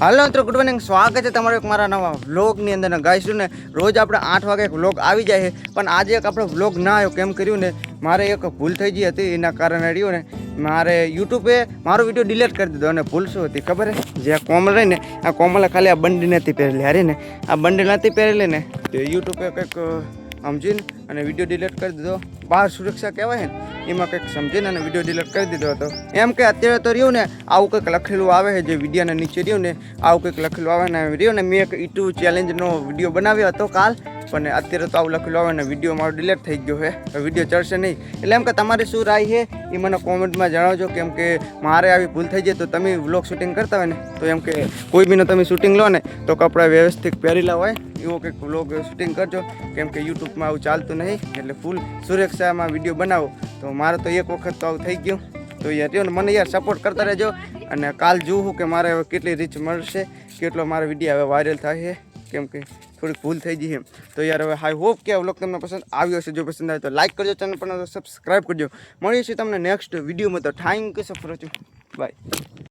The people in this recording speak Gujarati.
હાલો મિત્રો, ગુડ મોર્નિંગ. સ્વાગત છે તમારું એક મારા નવા વ્લોગની અંદર. ગાઈશું ને રોજ આપણે 8 વાગે એક વ્લોગ આવી જાય છે, પણ આજે એક આપણો વ્લોગ ના આવ્યો. કેમ કર્યું ને, મારે એક ભૂલ થઈ ગઈ હતી. એના કારણે રહ્યું ને મારે યુટ્યુબે મારો વિડીયો ડિલીટ કરી દીધો. અને ભૂલ શું હતી ખબર છે? જે કોમલ રહી ને, આ કોમલે ખાલી આ બંડી નથી પહેરેલી. હારી ને આ બંડી નથી પહેરેલી ને તો યુટ્યુબે કંઈક સમજીને અને વિડીયો ડિલીટ કરી દીધો. બહાર સુરક્ષા કહેવાય ને, એમાં કંઈક સમજીને અને વિડીયો ડિલીટ કરી દીધો હતો. એમ કે અત્યારે તો રહ્યું ને આવું કંઈક લખેલું આવે છે, જે વિડીયોના નીચે રહ્યું ને આવું કંઈક લખેલું આવે ને રહ્યું ને. મેં એક ઈટુ ચેલેન્જનો વિડીયો બનાવ્યો હતો કાલ, પણ અત્યારે તો આવું લખેલું આવે ને વિડીયો મારો ડિલીટ થઈ ગયો છે. વિડીયો ચડશે નહીં. એટલે એમ કે તમારી શું રાય છે એ મને કોમેન્ટમાં જણાવજો. કેમ કે મારે આવી ભૂલ થઈ જાય તો તમે વ્લોગ શૂટિંગ કરતા હોય ને તો એમ કે કોઈ બીનો તમે શૂટિંગ લો ને તો કપડાં વ્યવસ્થિત પહેરેલા હોય એવો કંઈક વ્લોગ શૂટિંગ કરજો. કેમ કે યુટ્યુબમાં આવું ચાલતું નહીં, એટલે ફૂલ સુરક્ષામાં વિડીયો બનાવો. તો મારે તો એક વખત તો આવું થઈ ગયું. તો યાર રહ્યો ને મને યાર સપોર્ટ કરતા રહેજો. અને કાલ જોઉં કે મારે હવે કેટલી રીચ મળશે, કેટલો મારો વિડીયો હવે વાયરલ થાય છે. કેમ કે થોડીક ભૂલ થઈ ગઈ એમ. તો યાર હવે આઈ હોપ કે આ વ્લોગ તમને પસંદ આવ્યો હશે. જો પસંદ આવે તો લાઈક કરજો, ચેનલ પર સબસ્ક્રાઈબ કરજો. મળીએ છીએ તમને નેક્સ્ટ વિડીયોમાં. તો thank you so much. By.